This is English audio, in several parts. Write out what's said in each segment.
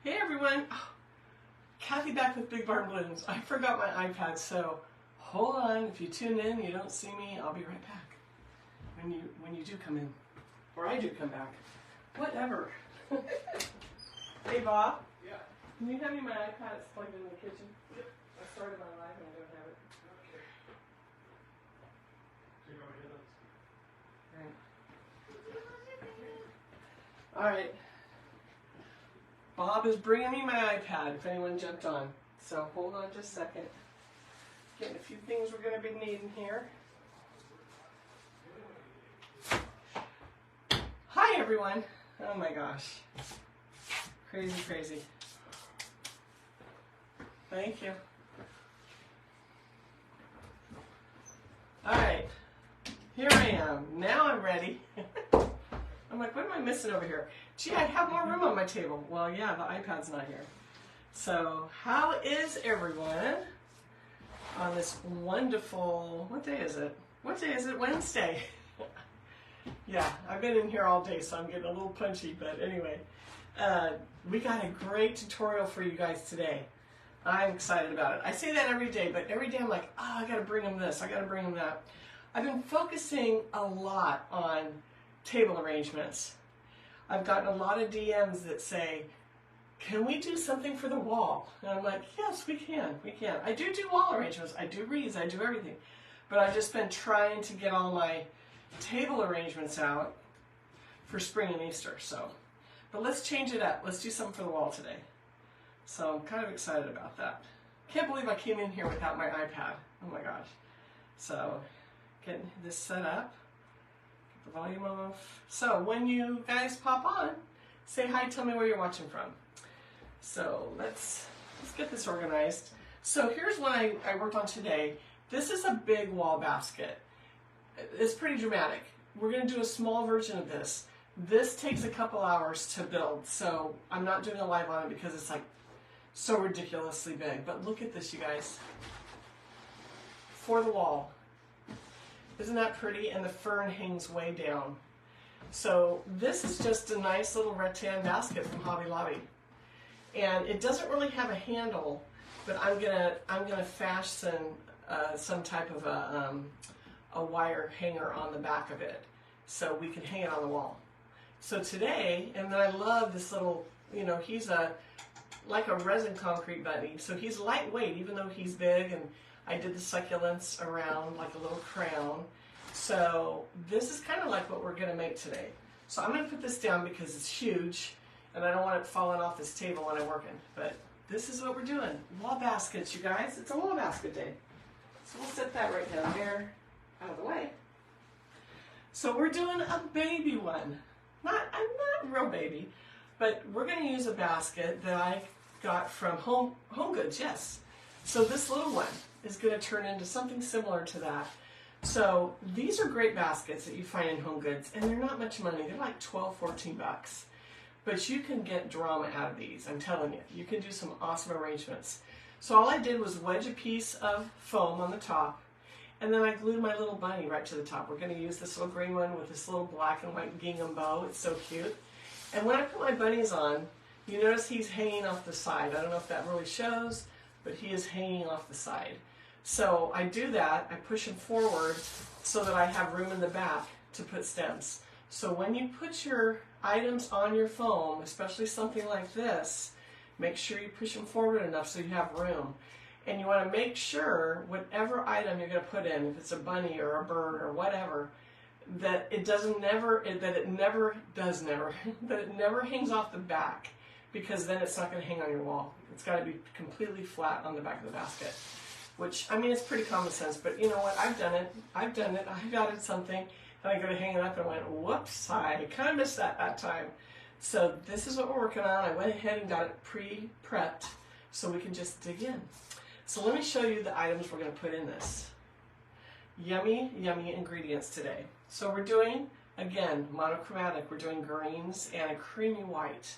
Hey everyone, Kathy back with Big Barn Balloons. I forgot my iPad, so hold on. If you tune in, you don't see me, I'll be right back. When you do come in, or I do come back, whatever. Hey Bob. Yeah. Can you hand me my iPad? It's plugged in the kitchen. Yep. I started my live and I don't have it. Okay. So you want me to hit those? All right. Bob is bringing me my iPad, if anyone jumped on. So hold on just a second. Getting a few things we're going to be needing here. Hi everyone. Oh my gosh. Crazy, crazy. Thank you. All right. Here I am. Now I'm ready. I'm like, what am I missing over here? Gee, I have more room on my table. Well, yeah, the iPad's not here. So, how is everyone on this wonderful, what day is it? What day is it? Wednesday. Yeah, I've been in here all day, so I'm getting a little punchy, but anyway. We got a great tutorial for you guys today. I'm excited about it. I say that every day, but every day I'm like, oh, I gotta bring them this, I gotta bring them that. I've been focusing a lot on table arrangements. I've gotten a lot of DMs that say, can we do something for the wall? And I'm like, yes, we can. I do wall arrangements. I do wreaths. I do everything. But I've just been trying to get all my table arrangements out for spring and Easter. But let's change it up. Let's do something for the wall today. So I'm kind of excited about that. Can't believe I came in here without my iPad. Oh my gosh. So getting this set up. Get the volume off. So when you guys pop on, say hi, tell me where you're watching from. So let's get this organized. So here's what I worked on today. This is a big wall basket. It's pretty dramatic. We're going to do a small version of this. This takes a couple hours to build, so I'm not doing a live on it because it's like so ridiculously big. But look at this, you guys. For the wall. Isn't that pretty? And the fern hangs way down. So this is just a nice little rattan basket from Hobby Lobby. And it doesn't really have a handle, but I'm gonna fasten some type of a wire hanger on the back of it so we can hang it on the wall. So today, and then I love this little, you know, he's like a resin concrete bunny, so he's lightweight even though he's big, and I did the succulents around like a little crown. So this is kind of like what we're going to make today. So I'm going to put this down because it's huge and I don't want it falling off this table when I'm working. But this is what we're doing. Wall baskets, you guys. It's a wall basket day. So we'll set that right down here out of the way. So we're doing a baby one. Not real baby, but we're going to use a basket that I got from Home Goods, yes. So this little one is going to turn into something similar to that. So these are great baskets that you find in Home Goods, and they're not much money. They're like 12, 14 bucks. But you can get drama out of these, I'm telling you. You can do some awesome arrangements. So all I did was wedge a piece of foam on the top, and then I glued my little bunny right to the top. We're going to use this little green one with this little black and white gingham bow. It's so cute. And when I put my bunnies on, you notice he's hanging off the side. I don't know if that really shows, but he is hanging off the side. So I do that, I push him forward so that I have room in the back to put stems. So when you put your items on your foam, especially something like this, make sure you push them forward enough so you have room. And you want to make sure whatever item you're going to put in, if it's a bunny or a bird or whatever, that it never hangs off the back, because then it's not going to hang on your wall. It's got to be completely flat on the back of the basket. Which, I mean, it's pretty common sense, but you know what? I've done it. I got it something, and I go to hang it up and went, whoops, I kind of missed that time. So this is what we're working on. I went ahead and got it pre-prepped so we can just dig in. So let me show you the items we're going to put in this. Yummy, yummy ingredients today. So we're doing, again, monochromatic. We're doing greens and a creamy white.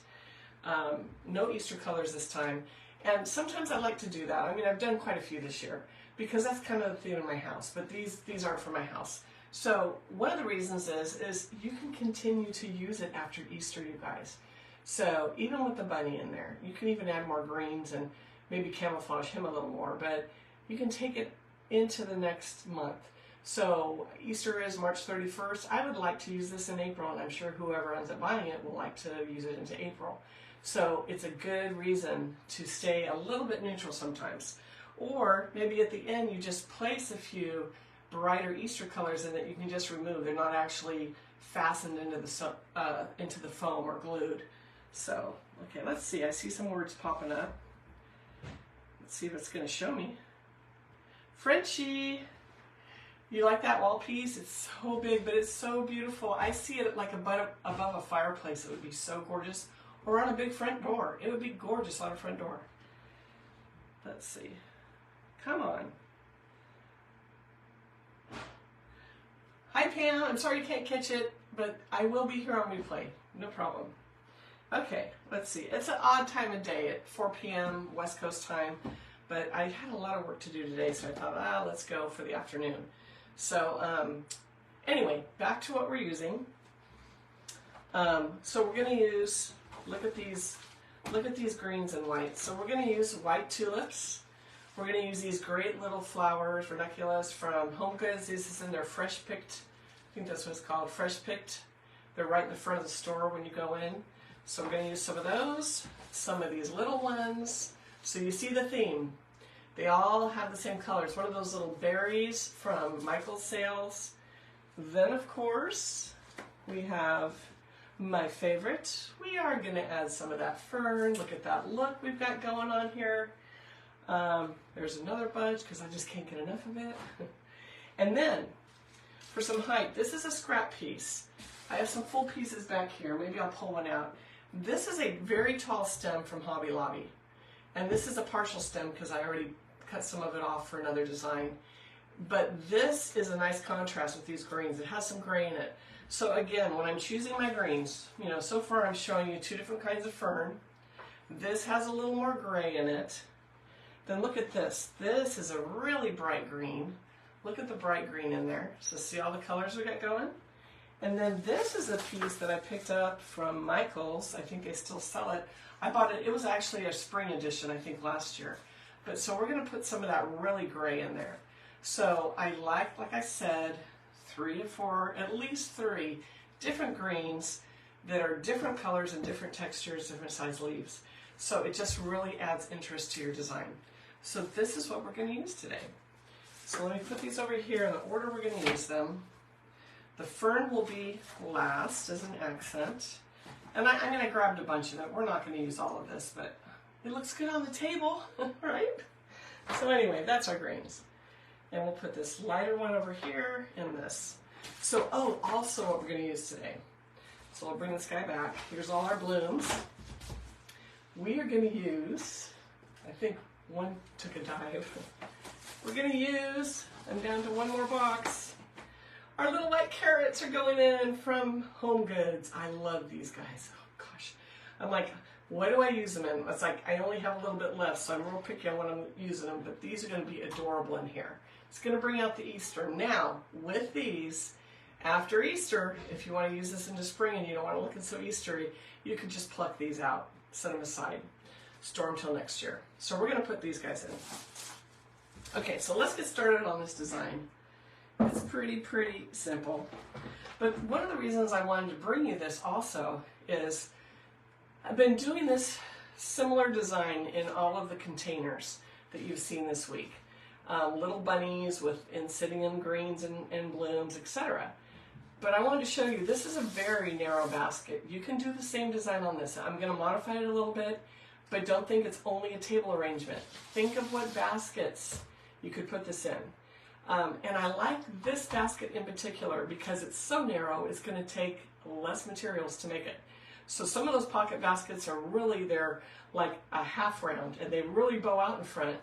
No Easter colors this time. And sometimes I like to do that. I mean, I've done quite a few this year because that's kind of the theme of my house, but these aren't for my house. So one of the reasons is you can continue to use it after Easter, you guys. So even with the bunny in there, you can even add more greens and maybe camouflage him a little more, but you can take it into the next month. So Easter is March 31st. I would like to use this in April, and I'm sure whoever ends up buying it will like to use it into April. So it's a good reason to stay a little bit neutral sometimes. Or maybe at the end you just place a few brighter Easter colors in that you can just remove. They're not actually fastened into the foam or glued. So, okay, let's see. I see some words popping up. Let's see if it's going to show me. Frenchie! You like that wall piece? It's so big, but it's so beautiful. I see it like above a fireplace. It would be so gorgeous. Or on a big front door. It would be gorgeous on a front door. Let's see. Come on. Hi Pam, I'm sorry you can't catch it, but I will be here on replay. No problem. Okay, let's see. It's an odd time of day at 4 p.m. West Coast time, but I had a lot of work to do today, so I thought, let's go for the afternoon. So anyway, back to what we're using. So we're going to use, look at these greens and whites. So we're going to use white tulips. We're going to use these great little flowers, ranunculus from Home Goods. This is in their fresh picked, I think that's what it's called, fresh picked. They're right in the front of the store when you go in. So we're going to use some of those, some of these little ones. So you see the theme. They all have the same colors. One of those little berries from Michael's Sales. Then of course, we have my favorite. We are going to add some of that fern. Look at that look we've got going on here. There's another bunch because I just can't get enough of it. And then, for some height, this is a scrap piece. I have some full pieces back here. Maybe I'll pull one out. This is a very tall stem from Hobby Lobby. And this is a partial stem because I already cut some of it off for another design. But this is a nice contrast with these greens. It has some gray in it. So again, when I'm choosing my greens, you know, so far I'm showing you two different kinds of fern. This has a little more gray in it. Then look at this. This is a really bright green. Look at the bright green in there. So see all the colors we got going? And then this is a piece that I picked up from Michael's. I think they still sell it. I bought it. It was actually a spring edition, I think, last year. But so we're going to put some of that really gray in there. So I like I said, 3 to 4, at least 3 different greens that are different colors and different textures, different size leaves. So it just really adds interest to your design. So this is what we're going to use today. So let me put these over here in the order we're going to use them. The fern will be last as an accent. And I mean, I grabbed a bunch of it. We're not going to use all of this, but it looks good on the table, right? So anyway, that's our greens. And we'll put this lighter one over here and this. So, also what we're going to use today. So I'll bring this guy back. Here's all our blooms. We are going to use, I think one took a dive. We're going to use, I'm down to one more box. Our little white carrots are going in from Home Goods. I love these guys. Oh gosh. I'm like, what do I use them in? It's like I only have a little bit left, so I'm real picky on when I'm using them, but these are going to be adorable in here. It's going to bring out the Easter. Now, with these, after Easter, if you want to use this into spring and you don't want to look so Eastery, you can just pluck these out, set them aside, store them till next year. So we're going to put these guys in. Okay, so let's get started on this design. It's pretty simple. But one of the reasons I wanted to bring you this also is I've been doing this similar design in all of the containers that you've seen this week. Little bunnies sitting in greens and blooms, etc. But I wanted to show you, this is a very narrow basket. You can do the same design on this. I'm going to modify it a little bit, but don't think it's only a table arrangement. Think of what baskets you could put this in. And I like this basket in particular because it's so narrow, it's going to take less materials to make it. So some of those pocket baskets are really, they're like a half round and they really bow out in front.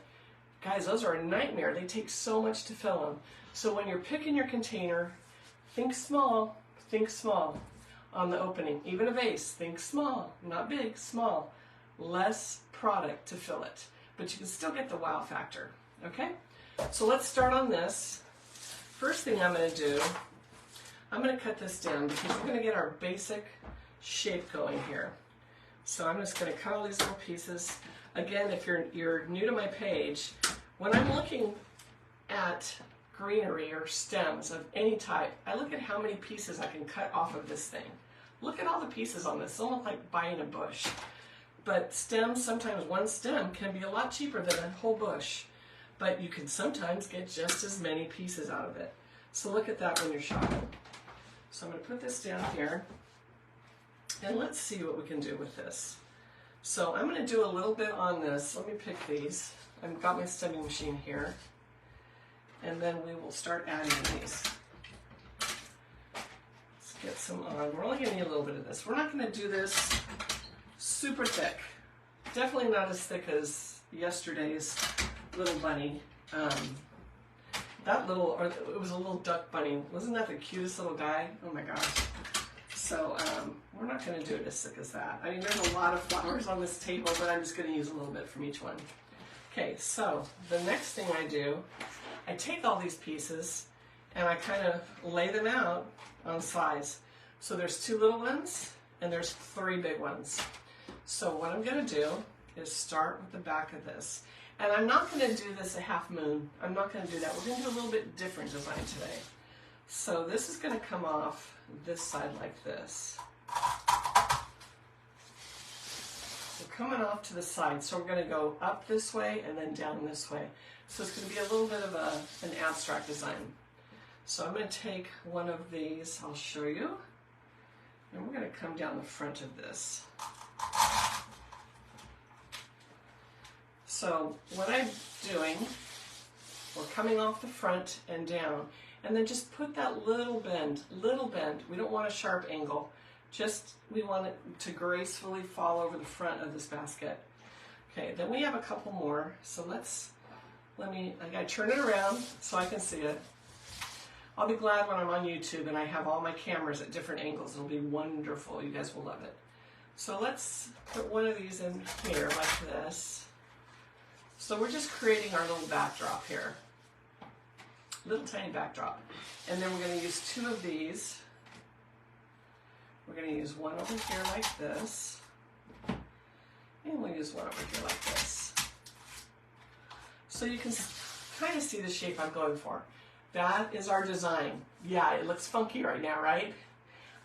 Guys, those are a nightmare. They take so much to fill them. So when you're picking your container, think small on the opening. Even a vase, think small, not big, small. Less product to fill it, but you can still get the wow factor, okay? So let's start on this. First thing I'm going to do, I'm going to cut this down because we're going to get our basic shape going here. So I'm just going to cut all these little pieces. Again, if you're new to my page, when I'm looking at greenery or stems of any type, I look at how many pieces I can cut off of this thing. Look at all the pieces on this. It's almost like buying a bush. But stems, sometimes one stem can be a lot cheaper than a whole bush. But you can sometimes get just as many pieces out of it. So look at that when you're shopping. So I'm going to put this down here. And let's see what we can do with this. So I'm going to do a little bit on this. Let me pick these. I've got my stemming machine here. And then we will start adding these. Let's get some on. We're only going to need a little bit of this. We're not going to do this super thick. Definitely not as thick as yesterday's little bunny. It was a little duck bunny. Wasn't that the cutest little guy? Oh my gosh. So we're not going to do it as thick as that. I mean, there's a lot of flowers on this table, but I'm just going to use a little bit from each one. Okay, so the next thing I do, I take all these pieces and I kind of lay them out on sides. So there's 2 little ones and there's 3 big ones. So what I'm going to do is start with the back of this. And I'm not going to do this a half moon. I'm not going to do that. We're going to do a little bit different design today. So this is going to come off this side like this. We're coming off to the side. So we're going to go up this way and then down this way. So it's going to be a little bit of an abstract design. So I'm going to take one of these. I'll show you. And we're going to come down the front of this. So what I'm doing, we're coming off the front and down, and then just put that little bend. We don't want a sharp angle. Just, we want it to gracefully fall over the front of this basket. Okay, then we have a couple more. So I gotta turn it around so I can see it. I'll be glad when I'm on YouTube and I have all my cameras at different angles. It'll be wonderful. You guys will love it. So let's put one of these in here like this. So we're just creating our little backdrop here. Little tiny backdrop. And then we're going to use 2 of these. We're going to use one over here like this. And we'll use one over here like this. So you can kind of see the shape I'm going for. That is our design. Yeah, it looks funky right now, right?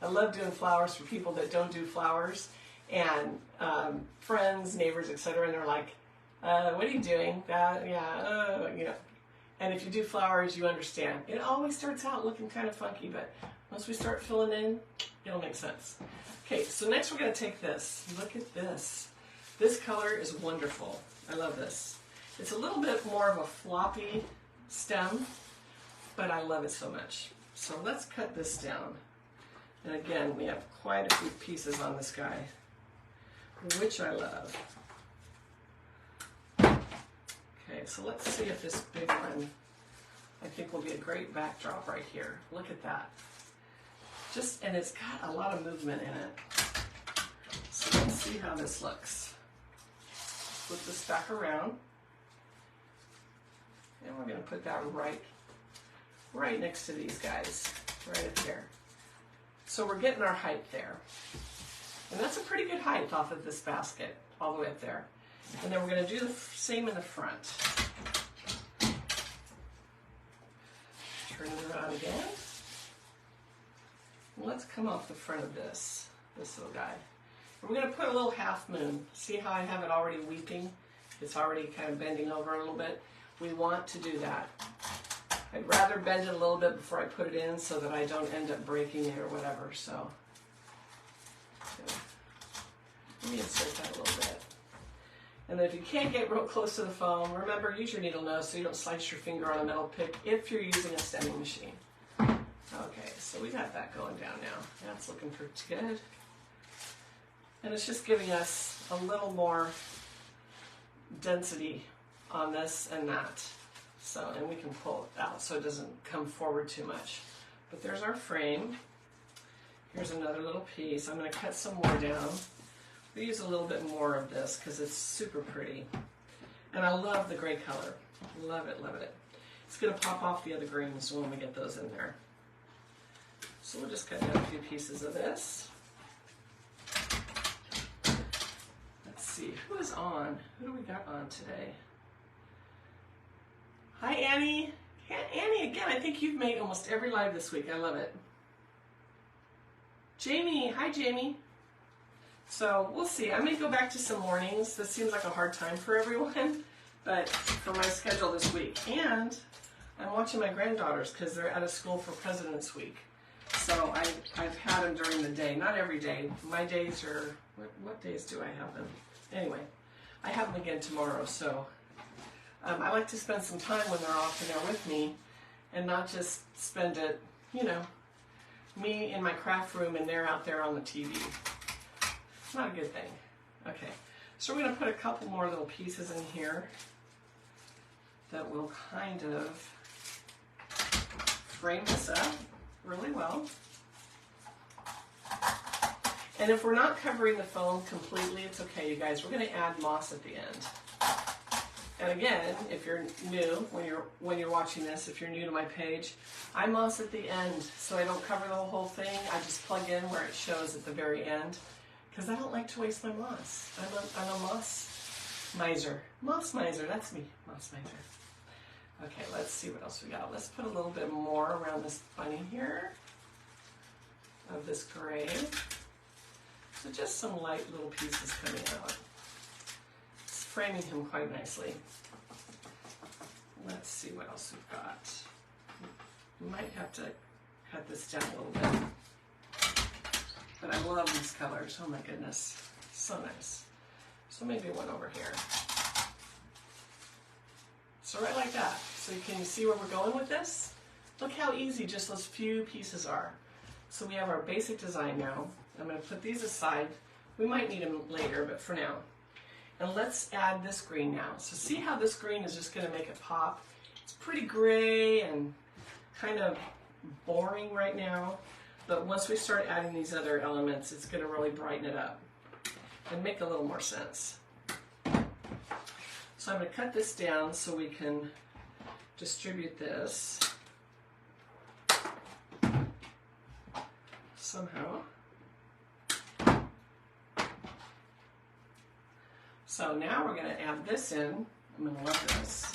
I love doing flowers for people that don't do flowers. And friends, neighbors, etc. And they're like, what are you doing? You know. And if you do flowers, you understand. It always starts out looking kind of funky, but once we start filling in, it'll make sense. Okay, so next we're going to take this. Look at this. This color is wonderful. I love this. It's a little bit more of a floppy stem, but I love it so much. So let's cut this down. And again, we have quite a few pieces on this guy, which I love. Okay, so let's see if this big one, I think, will be a great backdrop right here. Look at that. And it's got a lot of movement in it. So let's see how this looks. Flip this back around. And we're going to put that right next to these guys, right up here. So we're getting our height there. And that's a pretty good height off of this basket, all the way up there. And then we're going to do the same in the front. Turn it around again. And let's come off the front of this little guy. We're going to put a little half moon. See how I have it already weeping? It's already kind of bending over a little bit. We want to do that. I'd rather bend it a little bit before I put it in so that I don't end up breaking it or whatever. So let me insert that a little bit. And then if you can't get real close to the foam, remember, use your needle nose so you don't slice your finger on a metal pick if you're using a stemming machine. Okay, so we got that going down now. That's looking pretty good. And it's just giving us a little more density on this and that. So, and we can pull it out so it doesn't come forward too much. But there's our frame. Here's another little piece. I'm going to cut some more down. We use a little bit more of this because it's super pretty. And I love the gray color. Love it, love it. It's going to pop off the other greens when we get those in there. So we'll just cut down a few pieces of this. who is on? Who do we got on today? Hi, Annie. Annie, again, I think you've made almost every live this week. I love it. Jamie, hi, Jamie. So we'll see. I may go back to some mornings. This seems like a hard time for everyone, but for my schedule this week. And I'm watching my granddaughters because they're out of school for President's Week. So I've had them during the day. Not every day. My days are, what days do I have them? Anyway, I have them again tomorrow. So I like to spend some time when they're off and they're with me and not just spend it, you know, me in my craft room and they're out there on the TV. Not a good thing. Okay, so we're going to put a couple more little pieces in here that will kind of frame this up really well. And if we're not covering the foam completely, it's okay, you guys. We're going to add moss at the end. And again, if you're new, when you're watching this, if you're new to my page, I moss at the end, so I don't cover the whole thing. I just plug in where it shows at the very end, because I don't like to waste my moss. I'm a moss miser. Moss miser, that's me, moss miser. Okay, let's see what else we got. Let's put a little bit more around this bunny here of this gray. So just some light little pieces coming out. It's framing him quite nicely. Let's see what else we've got. We might have to cut this down a little bit. But I love these colors. Oh my goodness. So nice. So maybe one over here. So right like that. So can you see where we're going with this? Look how easy just those few pieces are. So we have our basic design now. I'm going to put these aside. We might need them later, but for now. And let's add this green now. So see how this green is just going to make it pop? It's pretty gray and kind of boring right now. But once we start adding these other elements, it's going to really brighten it up and make a little more sense. So I'm going to cut this down so we can distribute this somehow. So now we're going to add this in. I'm going to love this.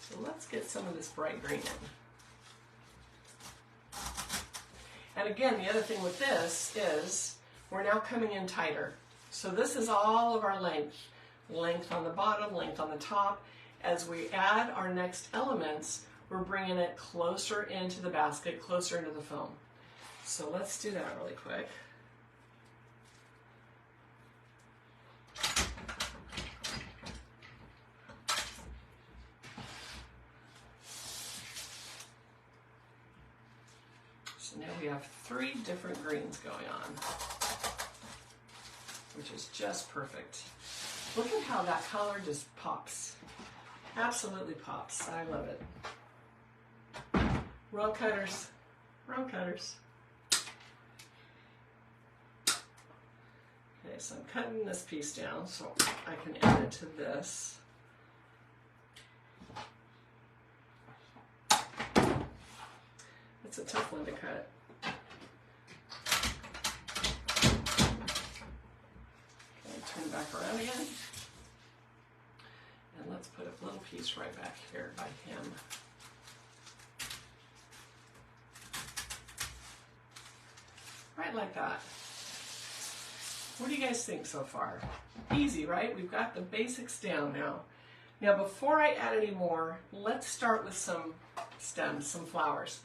So let's get some of this bright green in. And again, the other thing with this is we're now coming in tighter. So this is all of our length. Length on the bottom, length on the top. As we add our next elements, we're bringing it closer into the basket, closer into the foam. So let's do that really quick. So now we have 3 different greens going on, which is just perfect. Look at how that color just pops. Absolutely pops. I love it. Wrong cutters. Wrong cutters. Okay, so I'm cutting this piece down so I can add it to this. It's a tough one to cut. Okay, turn back around again. And let's put a little piece right back here by him. Right like that. What do you guys think so far? Easy, right? We've got the basics down now. Now before I add any more, let's start with some stems, some flowers,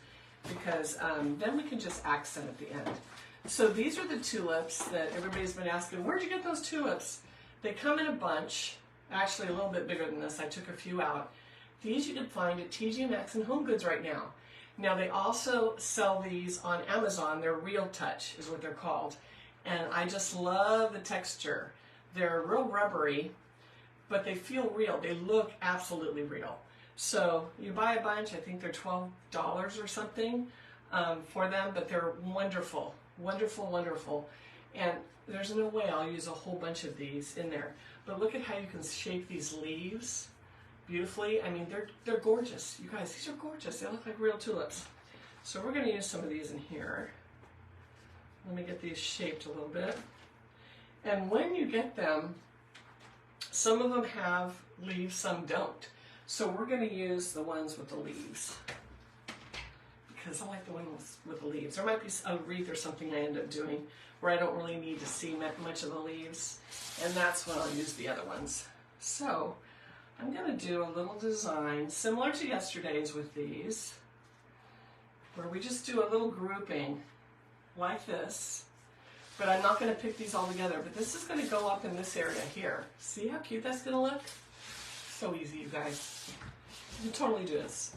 because then we can just accent at the end. So these are the tulips that everybody's been asking, where'd you get those tulips? They come in a bunch, actually a little bit bigger than this. I took a few out. These you can find at TJ Maxx and Home Goods right now. Now they also sell these on Amazon. They're Real Touch is what they're called. And I just love the texture. They're real rubbery, but they feel real. They look absolutely real. So you buy a bunch, I think they're $12 or something for them, but they're wonderful, wonderful, wonderful. And there's no way I'll use a whole bunch of these in there. But look at how you can shape these leaves beautifully. I mean, they're gorgeous. You guys, these are gorgeous. They look like real tulips. So we're going to use some of these in here. Let me get these shaped a little bit. And when you get them, some of them have leaves, some don't. So we're going to use the ones with the leaves, because I like the ones with the leaves. There might be a wreath or something I end up doing where I don't really need to see much of the leaves, and that's when I'll use the other ones. So I'm going to do a little design similar to yesterday's with these, where we just do a little grouping like this. But I'm not going to pick these all together, but this is going to go up in this area here. See how cute that's going to look? So easy, you guys. You can totally do this.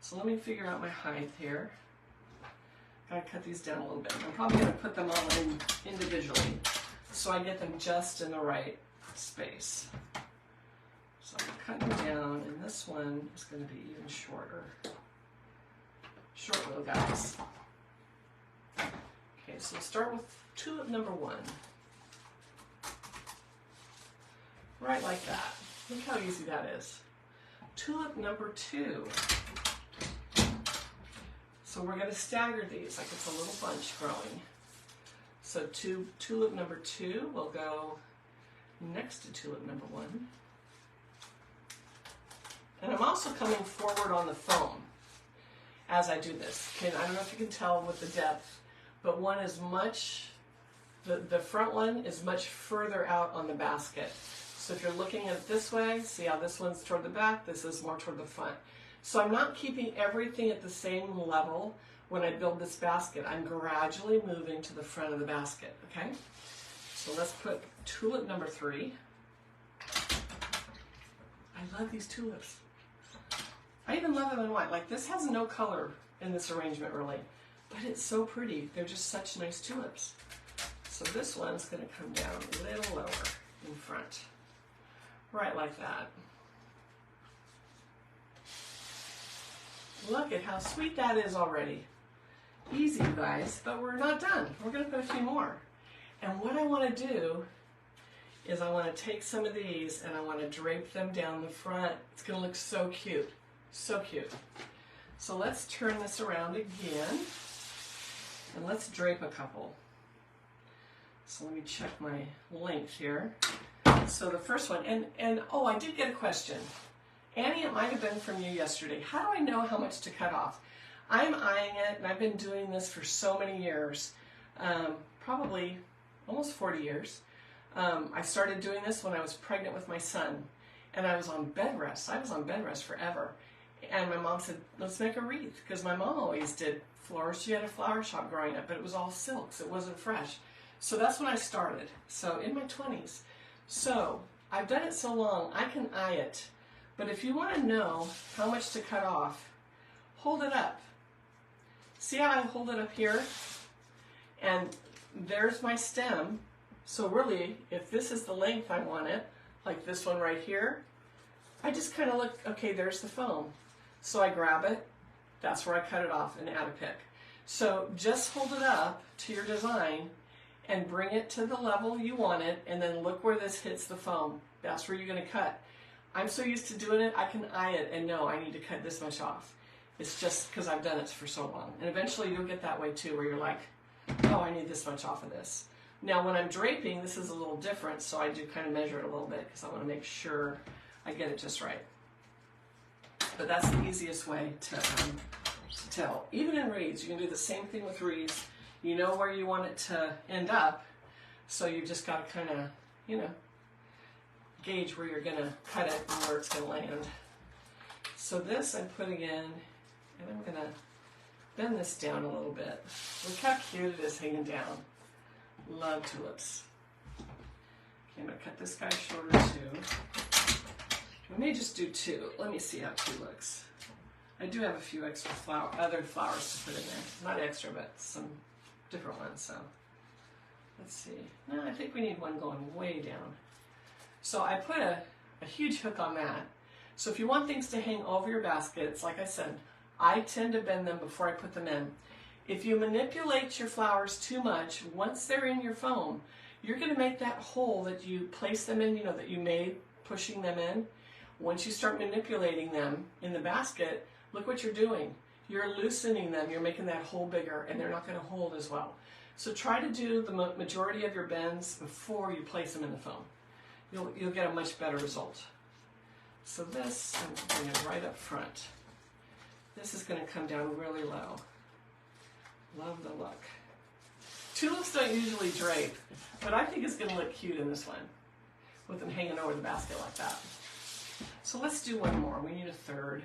So let me figure out my height here. Gotta cut these down a little bit. I'm probably going to put them all in individually so I get them just in the right space. So I'm cutting down, and this one is going to be even shorter. Short little guys. Okay, so we'll start with tulip number 1. Right like that. Look how easy that is. Tulip number 2. So we're going to stagger these like it's a little bunch growing. So tulip number 2 will go next to tulip number 1. And I'm also coming forward on the foam as I do this. I don't know if you can tell with the depth, but one is much, the front one is much further out on the basket. So if you're looking at it this way, see how this one's toward the back, this is more toward the front. So I'm not keeping everything at the same level when I build this basket. I'm gradually moving to the front of the basket, okay? So let's put tulip number 3. I love these tulips. I even love them in white. Like, this has no color in this arrangement really, but it's so pretty. They're just such nice tulips. So this one's going to come down a little lower in front. Right like that. Look at how sweet that is already. Easy, you guys, but we're not done. We're going to put a few more. And what I want to do is I want to take some of these and I want to drape them down the front. It's going to look so cute. So cute. So let's turn this around again and let's drape a couple. So let me check my length here. So the first one, and oh, I did get a question. Annie, it might have been from you yesterday. How do I know how much to cut off? I'm eyeing it, and I've been doing this for so many years, probably almost 40 years. I started doing this when I was pregnant with my son, and I was on bed rest. I was on bed rest forever. And my mom said, let's make a wreath, because my mom always did flowers. She had a flower shop growing up, but it was all silks. It wasn't fresh. So that's when I started, so in my 20s. So I've done it so long, I can eye it. But if you want to know how much to cut off, hold it up. See how I hold it up here? And there's my stem. So really, if this is the length I want it, like this one right here, I just kind of look, okay, there's the foam. So I grab it, that's where I cut it off and add a pick. So just hold it up to your design and bring it to the level you want it, and then look where this hits the foam. That's where you're going to cut. I'm so used to doing it, I can eye it and know I need to cut this much off. It's just because I've done it for so long. And eventually you'll get that way too, where you're like, oh, I need this much off of this. Now when I'm draping, this is a little different, so I do kind of measure it a little bit because I want to make sure I get it just right. But that's the easiest way to tell. Even in wreaths, you can do the same thing with wreaths. You know where you want it to end up, so you just got to kind of, you know, gauge where you're going to cut it and where it's going to land. So this I'm putting in, and I'm going to bend this down a little bit. Look how cute it is hanging down. Love tulips. Okay, I'm going to cut this guy shorter too. We may just do 2. Let me see how 2 looks. I do have a few extra other flowers to put in there. Not extra, but some different ones. So let's see. No, I think we need one going way down. So I put a huge hook on that. So if you want things to hang over your baskets, like I said, I tend to bend them before I put them in. If you manipulate your flowers too much, once they're in your foam, you're going to make that hole that you place them in, you know, that you made pushing them in. Once you start manipulating them in the basket, look what you're doing. you're loosening them, you're making that hole bigger, and they're not going to hold as well. So try to do the majority of your bends before you place them in the foam. You'll get a much better result. So this, I'm bring it right up front. This is going to come down really low. Love the look. Tulips don't usually drape, but I think it's going to look cute in this one with them hanging over the basket like that. So let's do one more. We need a third.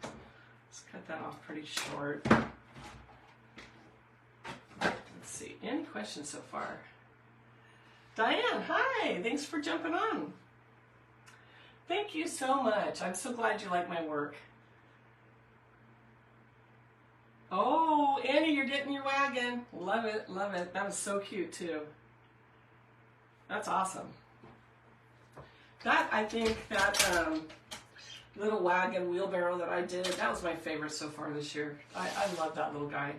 Let's cut that off pretty short. Let's see. Any questions so far? Diane, hi. Thanks for jumping on. Thank you so much. I'm so glad you like my work. Oh, Annie, you're getting your wagon. Love it, love it. That was so cute too. That's awesome. I think that little wagon wheelbarrow that I did, that was my favorite so far this year. I love that little guy.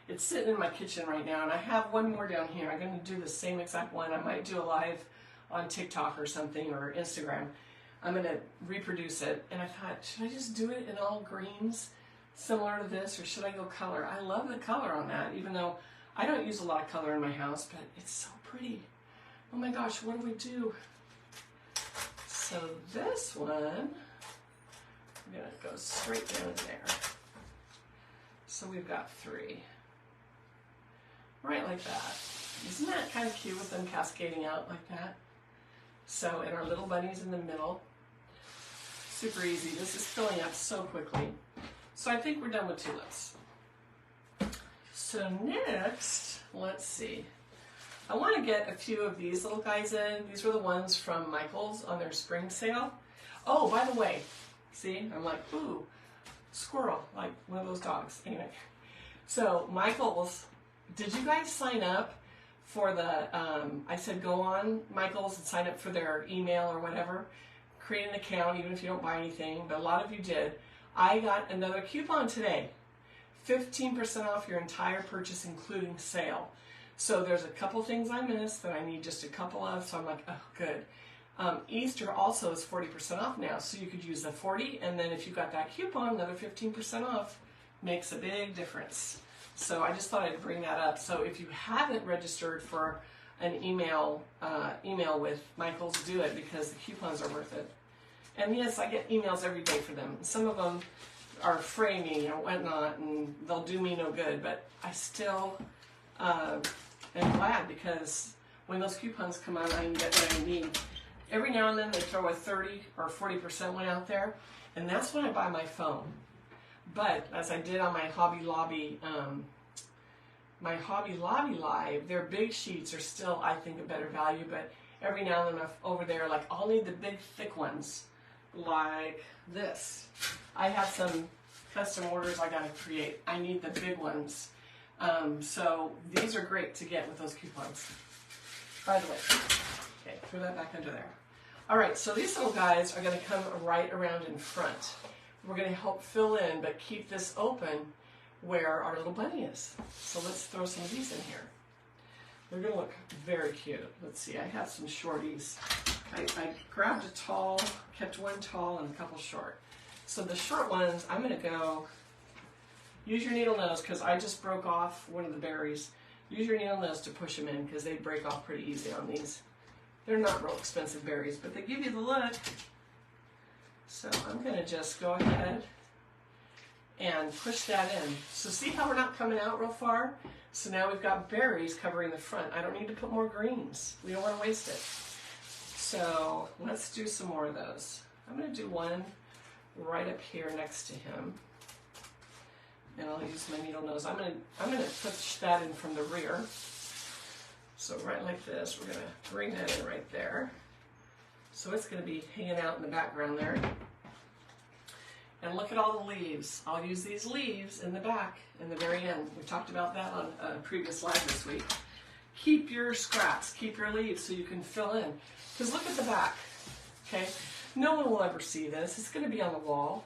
It's sitting in my kitchen right now, and I have one more down here. I'm going to do the same exact one. I might do a live on TikTok or something, or Instagram. I'm going to reproduce it, and I thought, should I just do it in all greens, similar to this, or should I go color? I love the color on that, even though I don't use a lot of color in my house, but it's so pretty. Oh my gosh, what do we do? So this one, I'm going to go straight down there. So we've got 3. Right like that. Isn't that kind of cute with them cascading out like that? So, and our little bunnies in the middle. Super easy. This is filling up so quickly. So I think we're done with tulips. So next, let's see. I want to get a few of these little guys in. These were the ones from Michael's on their spring sale. Oh, by the way, see, I'm like, ooh, squirrel, like one of those dogs. Anyway, so Michael's, did you guys sign up for the, I said go on Michael's and sign up for their email or whatever, create an account even if you don't buy anything, but a lot of you did. I got another coupon today, 15% off your entire purchase including sale. So there's a couple things I missed that I need just a couple of, so I'm like, oh, good. Easter also is 40% off now, so you could use the 40, and then if you got that coupon, another 15% off makes a big difference. So I just thought I'd bring that up. So if you haven't registered for an email with Michael's, do it because the coupons are worth it. And yes, I get emails every day for them. Some of them are framing or whatnot, and they'll do me no good, but I still am glad because when those coupons come out, I can get what I need. Every now and then they throw a 30 or 40% one out there, and that's when I buy my phone. But as I did on my Hobby Lobby Live, their big sheets are still, I think, a better value. But every now and then over there, like I'll need the big thick ones, like this. I have some custom orders I gotta create. I need the big ones. So these are great to get with those coupons. By the way, okay, throw that back under there. All right, so these little guys are going to come right around in front. We're going to help fill in, but keep this open where our little bunny is. So let's throw some of these in here. They're going to look very cute. Let's see, I have some shorties. I grabbed a tall, kept one tall and a couple short. So the short ones, I'm going to go, use your needle nose because I just broke off one of the berries. Use your needle nose to push them in because they break off pretty easy on these. They're not real expensive berries, but they give you the look. So I'm going to just go ahead and push that in. So see how we're not coming out real far? So now we've got berries covering the front. I don't need to put more greens. We don't want to waste it. So let's do some more of those. I'm going to do one right up here next to him. And I'll use my needle nose. I'm gonna push that in from the rear. So right like this, we're gonna bring that in right there. So it's gonna be hanging out in the background there. And look at all the leaves. I'll use these leaves in the back, in the very end. We talked about that on a previous live this week. Keep your scraps, keep your leaves so you can fill in. Because look at the back, okay? No one will ever see this. It's gonna be on the wall,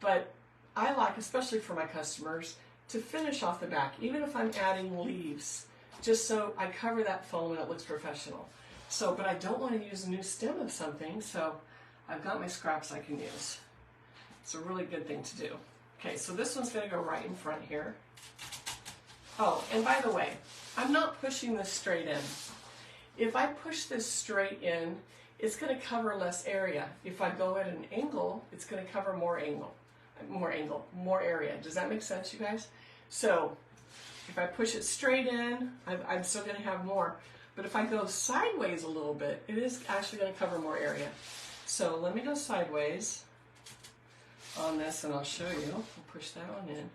but I like, especially for my customers, to finish off the back, even if I'm adding leaves, just so I cover that foam and it looks professional. So, but I don't want to use a new stem of something, so I've got my scraps I can use. It's a really good thing to do. Okay, so this one's going to go right in front here. Oh, and by the way, I'm not pushing this straight in. If I push this straight in, it's going to cover less area. If I go at an angle, it's going to cover more area. Does that make sense, you guys? So if I push it straight in, I'm still going to have more. But if I go sideways a little bit, it is actually going to cover more area. So let me go sideways on this and I'll show you. I'll push that one in.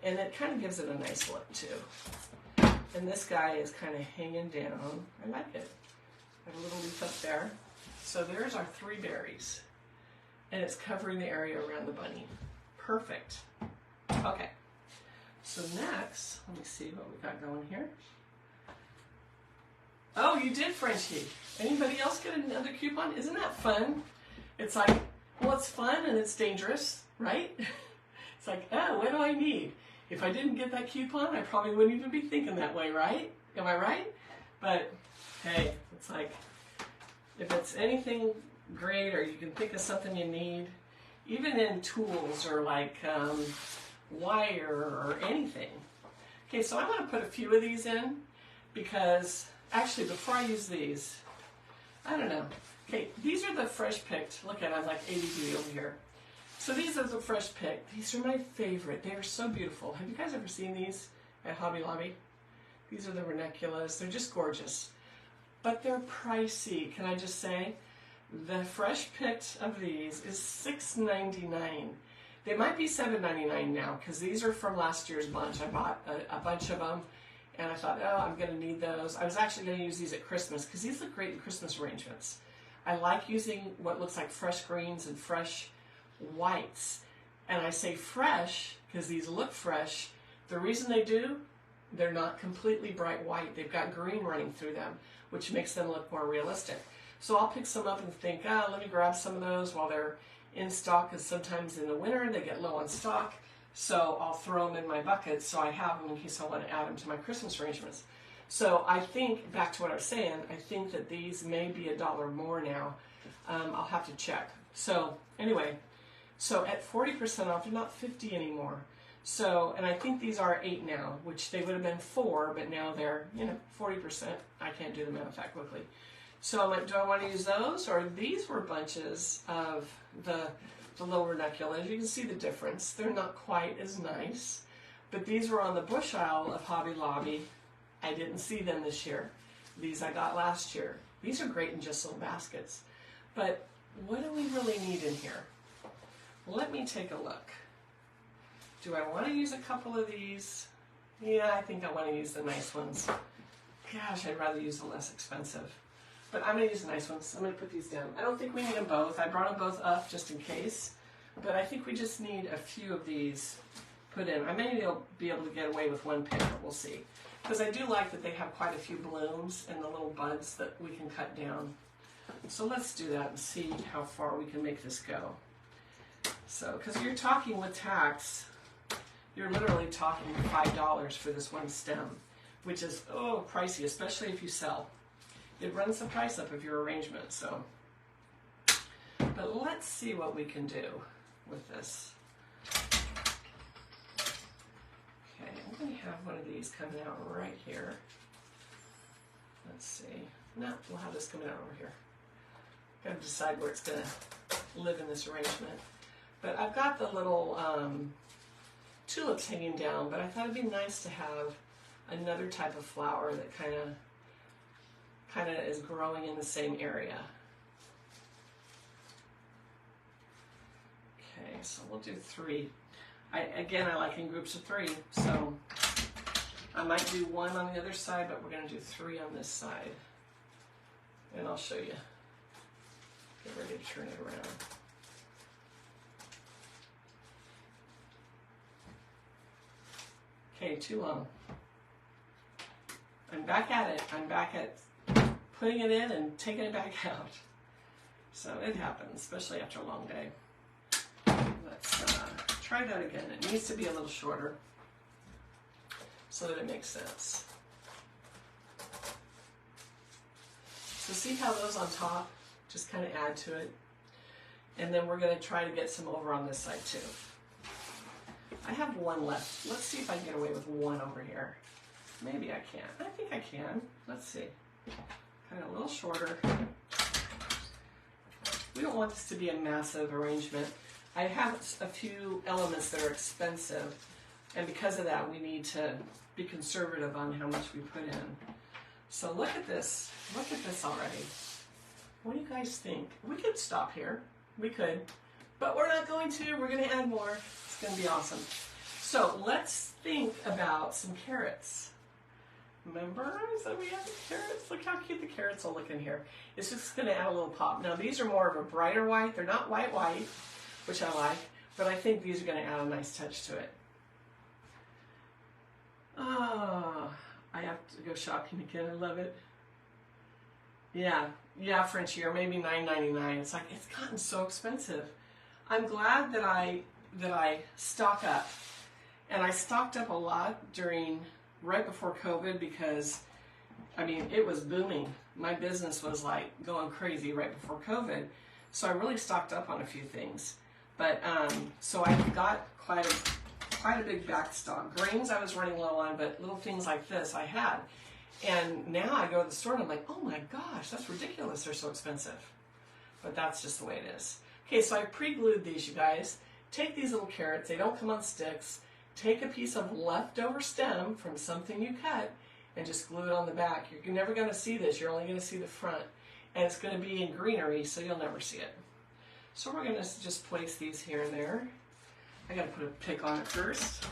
And it kind of gives it a nice look too. And this guy is kind of hanging down. I like it. Got a little leaf up there. So there's our 3 berries. And it's covering the area around the bunny. Perfect. Okay. So next, let me see what we got going here. Oh, you did, Frenchie. Anybody else get another coupon? Isn't that fun? It's like, well, it's fun and it's dangerous, right? It's like, oh, what do I need? If I didn't get that coupon, I probably wouldn't even be thinking that way, right? Am I right? But hey, it's like, if it's anything great or you can think of something you need, even in tools or like wire or anything. Okay, so I'm going to put a few of these in because actually before I use these, I don't know. Okay, these are the fresh picked. Look at, I'm like ADD over here. So these are the fresh picked. These are my favorite. They are so beautiful. Have you guys ever seen these at Hobby Lobby? These are the ranunculus. They're just gorgeous. But they're pricey, can I just say? The fresh picked of these is $6.99. They might be $7.99 now because these are from last year's bunch. I bought a bunch of them and I thought, oh, I'm going to need those. I was actually going to use these at Christmas because these look great in Christmas arrangements. I like using what looks like fresh greens and fresh whites. And I say fresh because these look fresh. The reason they do, they're not completely bright white. They've got green running through them, which makes them look more realistic. So I'll pick some up and think, let me grab some of those while they're in stock, because sometimes in the winter they get low on stock. So I'll throw them in my buckets so I have them in case I want to add them to my Christmas arrangements. So I think, back to what I was saying, I think that these may be $1 more now. I'll have to check. So anyway, so at 40% off, they're not 50 anymore. So, and I think these are 8 now, which they would have been 4, but now they're, 40%. I can't do the math that quickly. So I'm like, do I want to use those? Or these were bunches of the little ranunculus. You can see the difference. They're not quite as nice. But these were on the bush aisle of Hobby Lobby. I didn't see them this year. These I got last year. These are great in just little baskets. But what do we really need in here? Let me take a look. Do I want to use a couple of these? Yeah, I think I want to use the nice ones. Gosh, I'd rather use the less expensive. But I'm going to use the nice ones. I'm going to put these down. I don't think we need them both. I brought them both up just in case. But I think we just need a few of these put in. I may be able to get away with one pick, but we'll see. Because I do like that they have quite a few blooms and the little buds that we can cut down. So let's do that and see how far we can make this go. So, because you're talking with tax, you're literally talking $5 for this one stem, which is, pricey, especially if you sell. It runs the price up of your arrangement, so. But let's see what we can do with this. Okay, I'm going to have one of these coming out right here. Let's see. No, we'll have this coming out over here. Got to decide where it's going to live in this arrangement. But I've got the little tulips hanging down, but I thought it'd be nice to have another type of flower that kind of is growing in the same area. Okay, so we'll do 3. Again, I like in groups of 3, so I might do 1 on the other side, but we're going to do 3 on this side. And I'll show you. Get ready to turn it around. Okay, too long. I'm back at it. I'm back at putting it in and taking it back out. So it happens, especially after a long day. Let's try that again. It needs to be a little shorter so that it makes sense. So see how those on top just kind of add to it? And then we're going to try to get some over on this side too. I have one left. Let's see if I can get away with one over here. Maybe I can. I think I can. Let's see. Kind of a little shorter. We don't want this to be a massive arrangement. I have a few elements that are expensive, and because of that, we need to be conservative on how much we put in. So look at this. Look at this already. What do you guys think? We could stop here. We could. But we're not going to. We're going to add more. It's going to be awesome. So let's think about some carrots. Remember I said we have the carrots? Look how cute the carrots will look in here. It's just going to add a little pop. Now these are more of a brighter white. They're not white, which I like. But I think these are going to add a nice touch to it. Oh, I have to go shopping again. I love it. Yeah, Frenchie, or maybe $9.99. It's like, it's gotten so expensive. I'm glad that I stock up. And I stocked up a lot right before COVID because, I mean, it was booming. My business was like going crazy right before COVID. So I really stocked up on a few things. But, so I got quite a big back stock. Grains I was running low on, but little things like this I had. And now I go to the store and I'm like, oh my gosh, that's ridiculous. They're so expensive. But that's just the way it is. Okay, so I pre-glued these, you guys. Take these little carrots. They don't come on sticks. Take a piece of leftover stem from something you cut and just glue it on the back. You're never going to see this. You're only going to see the front. And it's going to be in greenery, so you'll never see it. So we're going to just place these here and there. I got to put a pick on it first.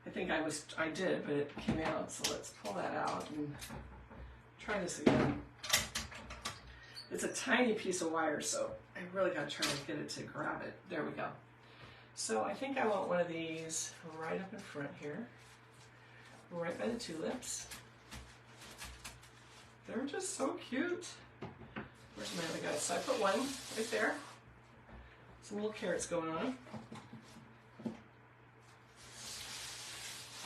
I think I did, but it came out, so let's pull that out and try this again. It's a tiny piece of wire, so I really got to try to get it to grab it. There we go. So I think I want one of these right up in front here, right by the tulips. They're just so cute. Where's my other guys? So I put one right there. Some little carrots going on.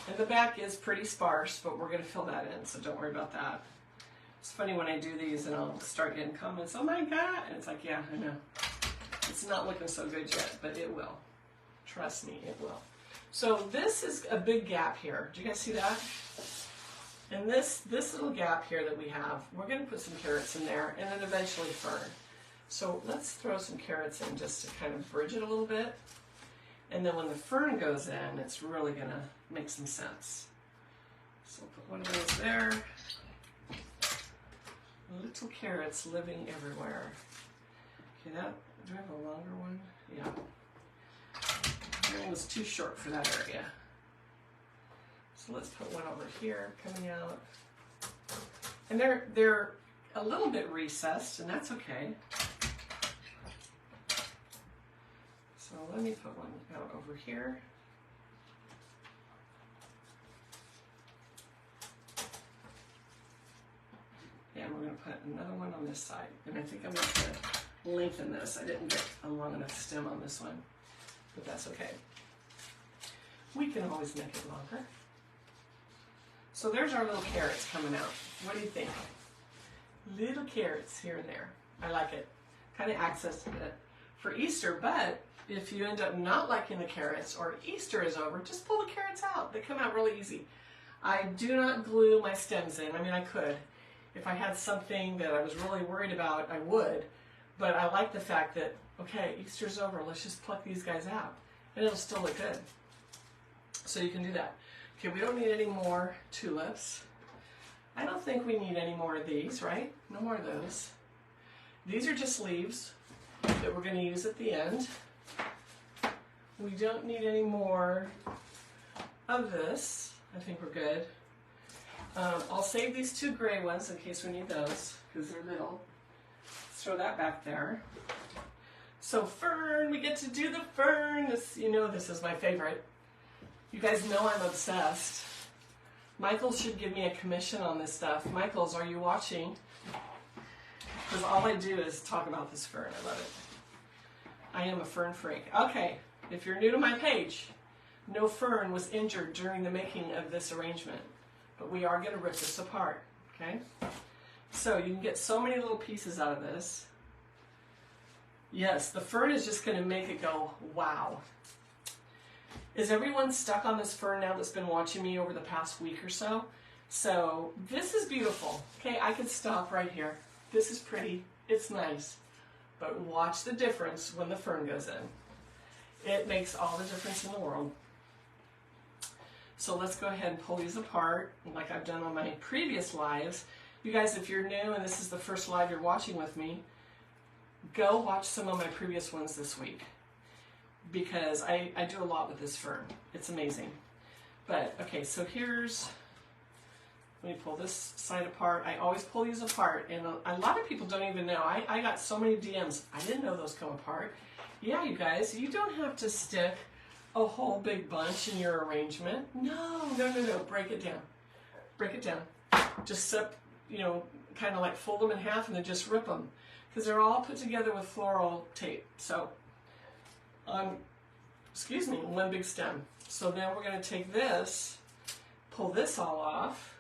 And the back is pretty sparse, but we're going to fill that in, so don't worry about that. It's funny when I do these and I'll start getting comments, oh my God, and it's like, yeah, I know. It's not looking so good yet, but it will. Trust me, it will. So this is a big gap here. Do you guys see that? And this little gap here that we have, we're going to put some carrots in there and then eventually fern. So let's throw some carrots in just to kind of bridge it a little bit. And then when the fern goes in, it's really going to make some sense. So put one of those there. Little carrots living everywhere. Okay, do I have a longer one? Yeah. That one was too short for that area. So let's put one over here coming out. And they're a little bit recessed, and that's okay. So let me put one out over here. And we're going to put another one on this side. And I think I'm going to lengthen this. I didn't get a long enough stem on this one, but that's okay. We can always make it longer. So there's our little carrots coming out. What do you think? Little carrots here and there. I like it. Kind of access it for Easter, but if you end up not liking the carrots or Easter is over, just pull the carrots out. They come out really easy. I do not glue my stems in. I mean, I could. If I had something that I was really worried about, I would. But I like the fact that, okay, Easter's over. Let's just pluck these guys out. And it'll still look good. So you can do that. Okay, we don't need any more tulips. I don't think we need any more of these, right? No more of those. These are just leaves that we're going to use at the end. We don't need any more of this. I think we're good. I'll save these two gray ones in case we need those, because they're little. Let's throw that back there. So fern, we get to do the fern. This, you know, this is my favorite. You guys know I'm obsessed. Michael should give me a commission on this stuff. Michaels, are you watching? Because all I do is talk about this fern. I love it. I am a fern freak. Okay, if you're new to my page, no fern was injured during the making of this arrangement. But we are going to rip this apart, okay? So you can get so many little pieces out of this. Yes, the fern is just going to make it go, wow. Is everyone stuck on this fern now that's been watching me over the past week or so? So this is beautiful. Okay, I could stop right here. This is pretty, it's nice. But watch the difference when the fern goes in. It makes all the difference in the world. So let's go ahead and pull these apart, like I've done on my previous lives. You guys, if you're new and this is the first live you're watching with me, go watch some of my previous ones this week. Because I do a lot with this fern. It's amazing. But, okay, so here's, let me pull this side apart. I always pull these apart, and a lot of people don't even know. I got so many DMs. I didn't know those come apart. Yeah, you guys, you don't have to stick a whole big bunch in your arrangement. No. Break it down. Break it down. Just, kind of like fold them in half and then just rip them. Because they're all put together with floral tape. So, one big stem. So now we're going to take this, pull this all off,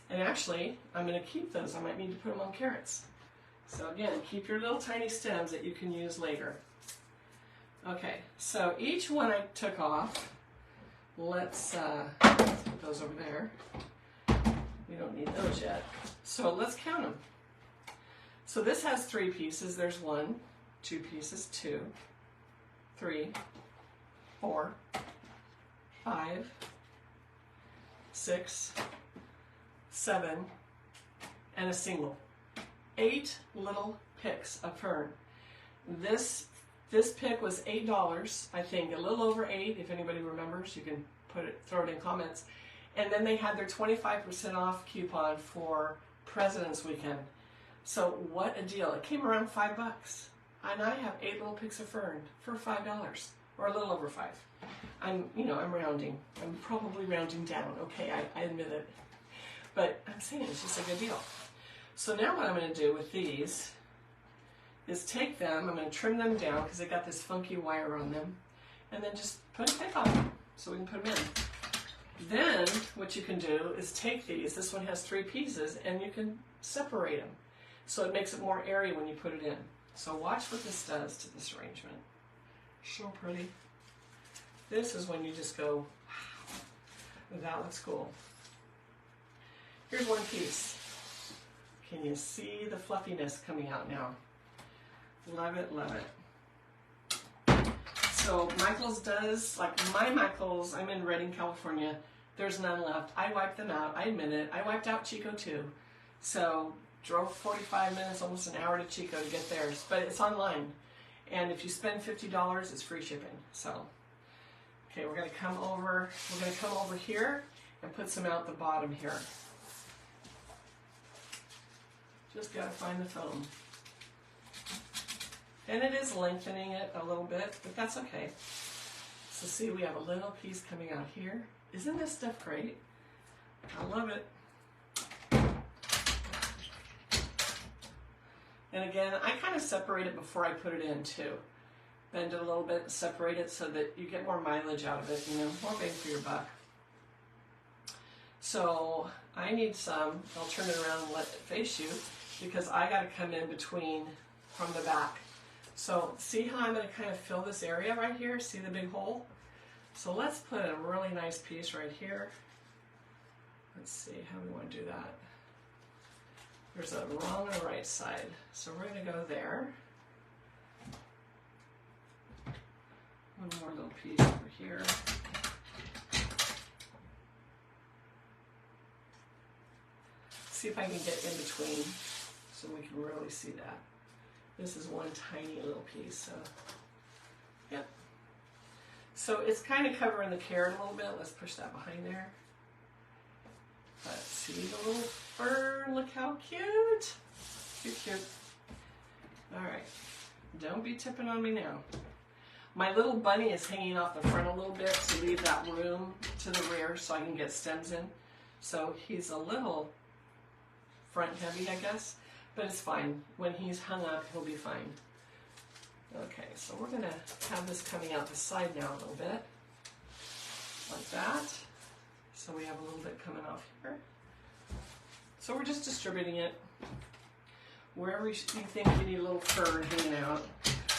and actually, I'm going to keep those. I might need to put them on carrots. So again, keep your little tiny stems that you can use later. Okay, so each one I took off, let's put those over there. We don't need those yet. So let's count them. So this has 3 pieces. There's 1, 2 pieces, 2, 3, 4, 5, 6, 7, and a single. 8 little picks of fern. This pick was $8, I think, a little over 8. If anybody remembers, you can throw it in comments. And then they had their 25% off coupon for President's Weekend. So what a deal! It came around $5, and I have 8 little picks of fern for $5, or a little over 5. I'm rounding. I'm probably rounding down. Okay, I admit it. But I'm saying it's just a good deal. So now what I'm going to do with these is take them, I'm going to trim them down because they got this funky wire on them, and then just put a pick on them so we can put them in. Then what you can do is take these, this one has 3 pieces, and you can separate them. So it makes it more airy when you put it in. So watch what this does to this arrangement. So pretty. This is when you just go, wow, that looks cool. Here's one piece. Can you see the fluffiness coming out now? Love it, love it. So Michaels does, like my Michaels, I'm in Redding, California. There's none left. I wiped them out. I admit it. I wiped out Chico too. So drove 45 minutes, almost an hour to Chico to get theirs. But it's online. And if you spend $50, it's free shipping. So, okay, we're going to come over here and put some out the bottom here. Just got to find the foam. And it is lengthening it a little bit, but that's okay. So see, we have a little piece coming out here. Isn't this stuff great? I love it. And again, I kind of separate it before I put it in too. Bend it a little bit, separate it so that you get more mileage out of it, more bang for your buck. So I need some, I'll turn it around and let it face you, because I got to come in between from the back. So see how I'm going to kind of fill this area right here? See the big hole? So let's put a really nice piece right here. Let's see how we want to do that. There's a wrong and a right side. So we're going to go there. One more little piece over here. See if I can get in between so we can really see that. This is one tiny little piece, so yep. So it's kind of covering the carrot a little bit. Let's push that behind there. Let's see the little fern. Look how cute. Cute, cute. All right. Don't be tipping on me now. My little bunny is hanging off the front a little bit to leave that room to the rear so I can get stems in. So he's a little front heavy, I guess. But it's fine. When he's hung up, he'll be fine. Okay, so we're going to have this coming out the side now a little bit. Like that. So we have a little bit coming off here. So we're just distributing it. Wherever you think you need a little fur hanging out.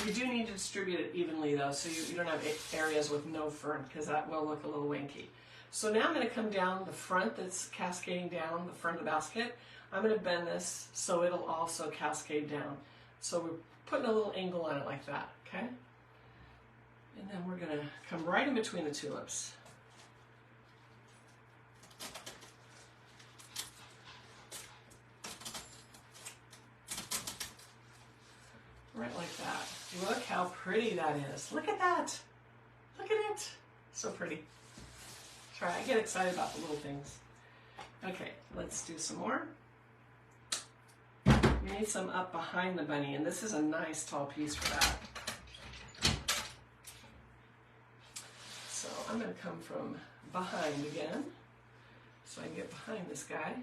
You do need to distribute it evenly though, so you don't have areas with no fern, because that will look a little wanky. So now I'm going to come down the front that's cascading down the front of the basket. I'm going to bend this so it'll also cascade down. So we're putting a little angle on it like that, okay? And then we're going to come right in between the tulips. Right like that. Look how pretty that is. Look at that. Look at it. So pretty. Try. I get excited about the little things. Okay, let's do some more. We need some up behind the bunny, and this is a nice tall piece for that. So I'm going to come from behind again, so I can get behind this guy.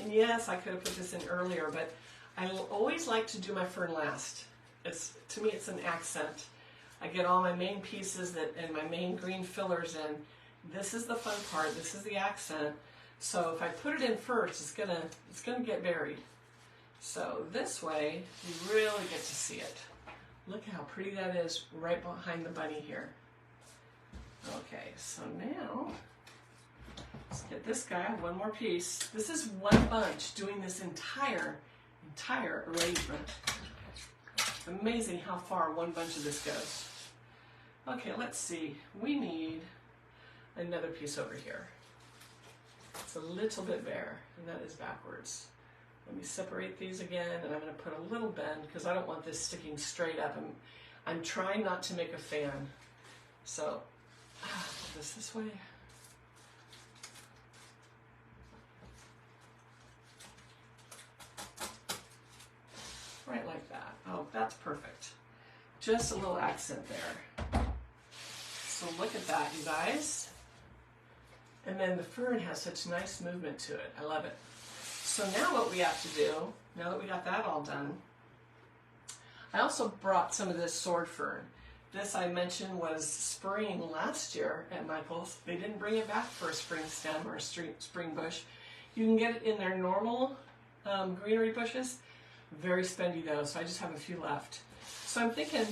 And yes, I could have put this in earlier, but I always like to do my fern last. To me, it's an accent. I get all my main pieces and my main green fillers in. This is the fun part. This is the accent. So if I put it in first, it's gonna get buried. So this way, you really get to see it. Look how pretty that is right behind the bunny here. Okay, so now let's get this guy, one more piece. This is one bunch doing this entire arrangement. Amazing how far one bunch of this goes. Okay, let's see. We need another piece over here. It's a little bit bare, and that is backwards. Let me separate these again, and I'm going to put a little bend because I don't want this sticking straight up. I'm trying not to make a fan. So, put this way. Right like that. Oh, that's perfect. Just a little accent there. So look at that, you guys. And then the fern has such nice movement to it. I love it. So now what we have to do, now that we got that all done, I also brought some of this sword fern. This I mentioned was spring last year at Michael's. They didn't bring it back for a spring stem or a spring bush. You can get it in their normal greenery bushes. Very spendy though, so I just have a few left. So I'm thinking,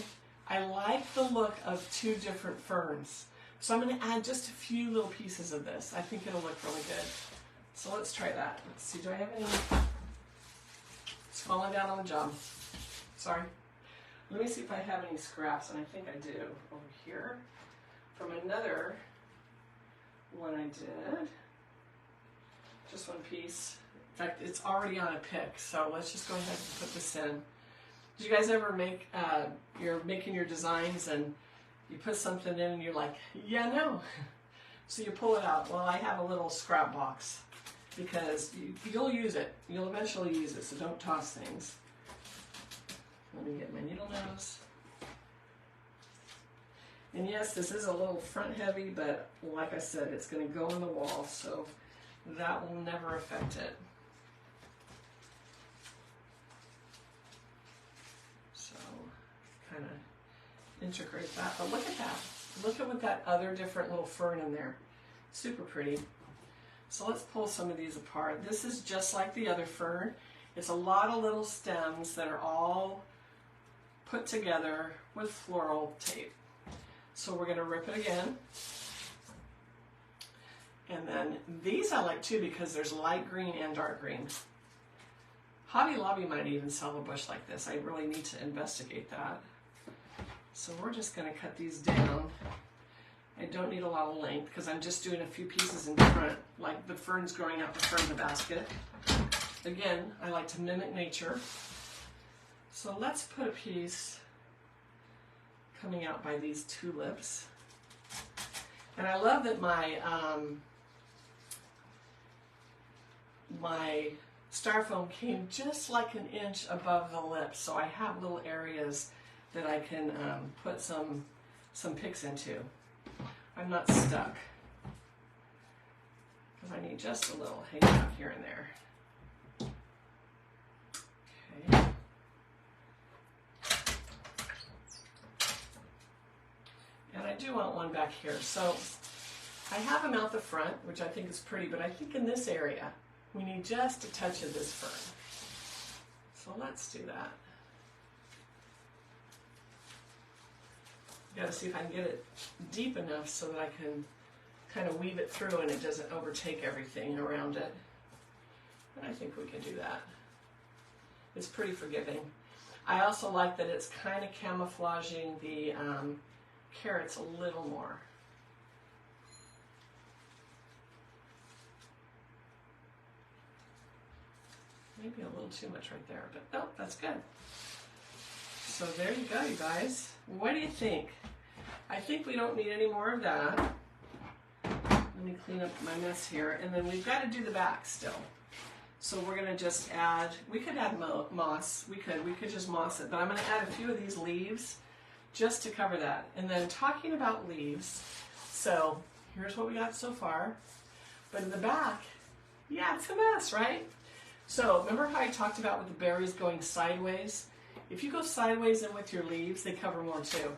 I like the look of two different ferns. So I'm going to add just a few little pieces of this. I think it'll look really good. So let's try that. Let's see, do I have any? It's falling down on the job. Sorry. Let me see if I have any scraps, and I think I do over here. From another one I did. Just one piece. In fact, it's already on a pick, so let's just go ahead and put this in. Did you guys ever make, you're making your designs and you put something in and you're like, yeah, no. So you pull it out. Well, I have a little scrap box because you'll use it. You'll eventually use it, so don't toss things. Let me get my needle nose. And yes, this is a little front heavy, but like I said, it's going to go in the wall, so that will never affect it. Kind of integrate that, but look at that. Look at what that other different little fern in there. Super pretty. So let's pull some of these apart. This is just like the other fern. It's a lot of little stems that are all put together with floral tape. So we're going to rip it again. And then these I like too because there's light green and dark green. Hobby Lobby might even sell a bush like this. I really need to investigate that. So we're just going to cut these down. I don't need a lot of length because I'm just doing a few pieces in front, like the ferns growing out the front of the basket. Again, I like to mimic nature. So let's put a piece coming out by these tulips. And I love that my my styrofoam came just like an inch above the lip, so I have little areas that I can put some picks into. I'm not stuck because I need just a little hang out here and there. Okay. And I do want one back here. So I have them out the front, which I think is pretty, but I think in this area we need just a touch of this fern. So let's do that. Got to see if I can get it deep enough so that I can kind of weave it through and it doesn't overtake everything around it. And I think we can do that. It's pretty forgiving. I also like that it's kind of camouflaging the carrots a little more. Maybe a little too much right there, but no, that's good. So there you go, you guys. What do you think? I think we don't need any more of that. Let me clean up my mess here. And then we've got to do the back still. So we're going to just add, we could add moss. We could just moss it. But I'm going to add a few of these leaves just to cover that. And then talking about leaves, so here's what we got so far. But in the back, yeah, it's a mess, right? So remember how I talked about with the berries going sideways? If you go sideways in with your leaves, they cover more too.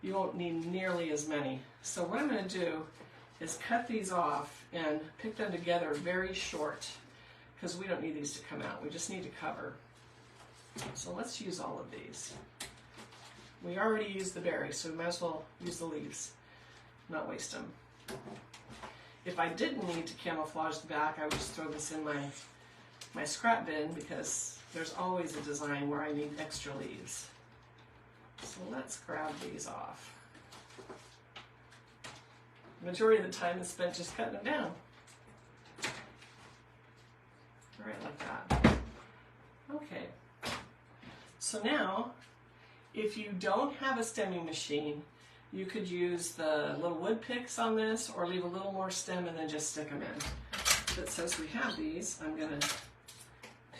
You won't need nearly as many. So what I'm going to do is cut these off and pick them together very short, because we don't need these to come out. We just need to cover. So let's use all of these. We already used the berries, so we might as well use the leaves, not waste them. If I didn't need to camouflage the back, I would just throw this in my scrap bin, because there's always a design where I need extra leaves. So let's grab these off. The majority of the time is spent just cutting them down. All right, like that. Okay. So now, if you don't have a stemming machine, you could use the little wood picks on this, or leave a little more stem and then just stick them in. But since we have these, I'm going to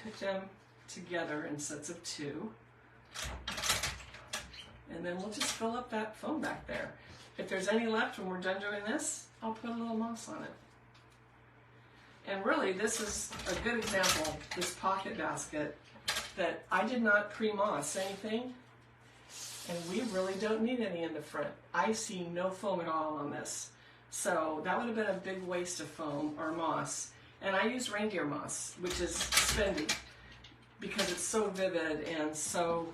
pick them together in sets of 2. And then we'll just fill up that foam back there. If there's any left when we're done doing this, I'll put a little moss on it. And really, this is a good example, this pocket basket, that I did not pre-moss anything, and we really don't need any in the front. I see no foam at all on this. So that would have been a big waste of foam or moss. And I used reindeer moss, which is spendy, because it's so vivid and so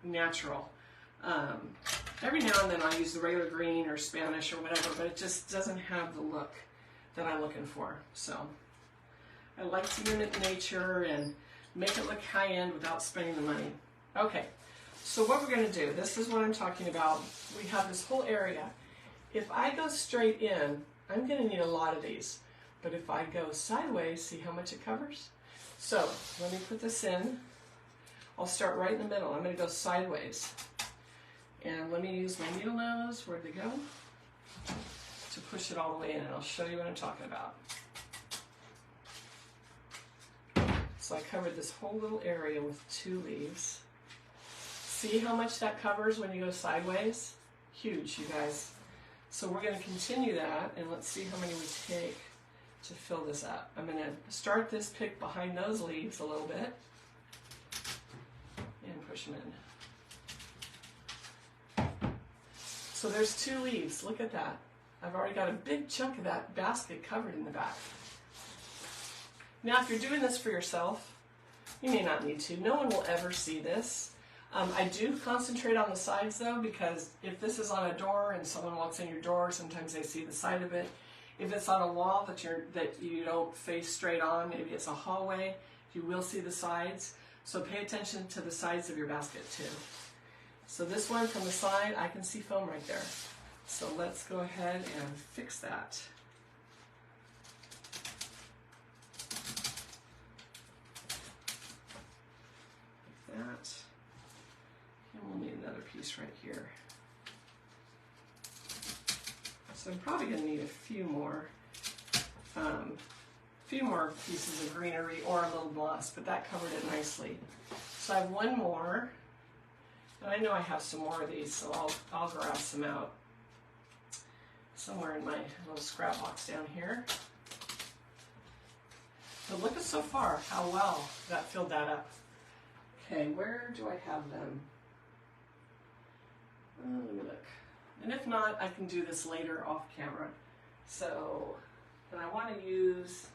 natural. Every now and then I use the regular green or Spanish or whatever, but it just doesn't have the look that I'm looking for. So I like to mimic nature and make it look high-end without spending the money. Okay, so what we're going to do, this is what I'm talking about. We have this whole area. If I go straight in, I'm going to need a lot of these. But if I go sideways, see how much it covers? So let me put this in. I'll start right in the middle. I'm going to go sideways. And let me use my needle nose, where'd they go? To push it all the way in, and I'll show you what I'm talking about. So I covered this whole little area with 2 leaves. See how much that covers when you go sideways? Huge, you guys. So we're going to continue that, and let's see how many we take to fill this up. I'm going to start this pick behind those leaves a little bit and push them in. So there's 2 leaves. Look at that. I've already got a big chunk of that basket covered in the back. Now, if you're doing this for yourself, you may not need to. No one will ever see this. I do concentrate on the sides, though, because if this is on a door and someone walks in your door, sometimes they see the side of it. If it's on a wall that you don't face straight on, maybe it's a hallway, you will see the sides. So pay attention to the sides of your basket, too. So this one from the side, I can see foam right there. So let's go ahead and fix that. Like that. And we'll need another piece right here. So I'm probably going to need a few more pieces of greenery or a little moss, but that covered it nicely. So I have one more. And I know I have some more of these, so I'll grab some out somewhere in my little scrap box down here. But look at so far how well that filled that up. Okay, where do I have them? Let me look. And if not, I can do this later off camera. So, and I want to use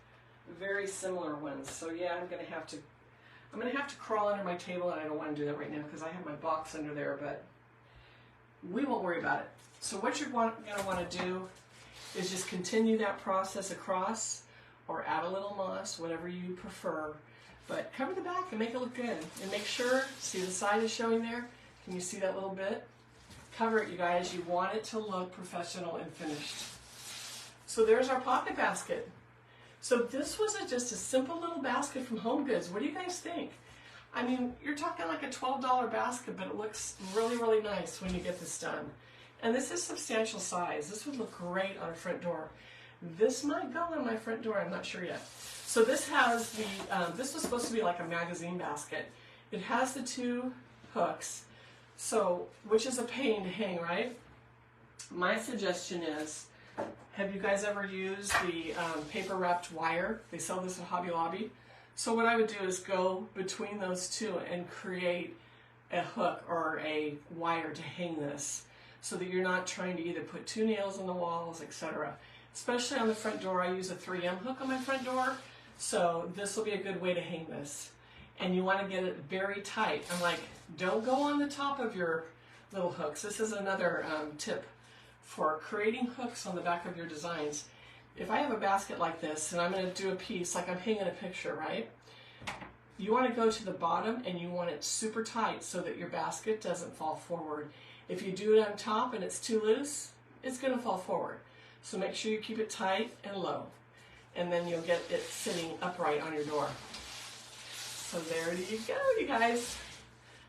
very similar ones. So yeah, I'm going to have to I'm going to have to crawl under my table, and I don't want to do that right now because I have my box under there, but we won't worry about it. So what you're going to want to do is just continue that process across, or add a little moss, whatever you prefer. But cover the back and make it look good. And make sure, see the side is showing there? Can you see that little bit? Cover it, you guys. You want it to look professional and finished. So there's our pocket basket. So this was just a simple little basket from Home Goods. What do you guys think? I mean, you're talking like a $12 basket, but it looks really, really nice when you get this done. And this is substantial size. This would look great on a front door. This might go on my front door, I'm not sure yet. So this has the, this was supposed to be like a magazine basket. It has the 2 hooks, so, which is a pain to hang, right? My suggestion is, have you guys ever used the paper wrapped wire? They sell this at Hobby Lobby. So what I would do is go between those 2 and create a hook or a wire to hang this, so that you're not trying to either put 2 nails in the walls, etc. Especially on the front door, I use a 3M hook on my front door, so this will be a good way to hang this. And you want to get it very tight. I'm like, don't go on the top of your little hooks. This is another tip for creating hooks on the back of your designs. If I have a basket like this, and I'm going to do a piece, like I'm hanging a picture, right? You want to go to the bottom, and you want it super tight so that your basket doesn't fall forward. If you do it on top and it's too loose, it's going to fall forward. So make sure you keep it tight and low, and then you'll get it sitting upright on your door. So there you go, you guys.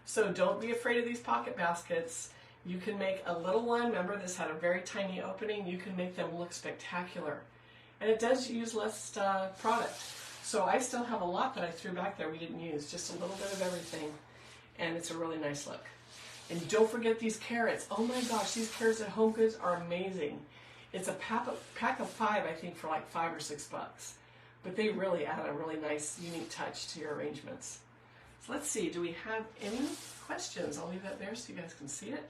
So don't be afraid of these pocket baskets. You can make a little one. Remember, this had a very tiny opening. You can make them look spectacular. And it does use less product. So I still have a lot that I threw back there we didn't use, just a little bit of everything. And it's a really nice look. And don't forget these carrots. Oh my gosh, these carrots at Home Goods are amazing. It's a pack of 5, I think, for like $5 or $6. But they really add a really nice, unique touch to your arrangements. So let's see, do we have any questions? I'll leave that there so you guys can see it.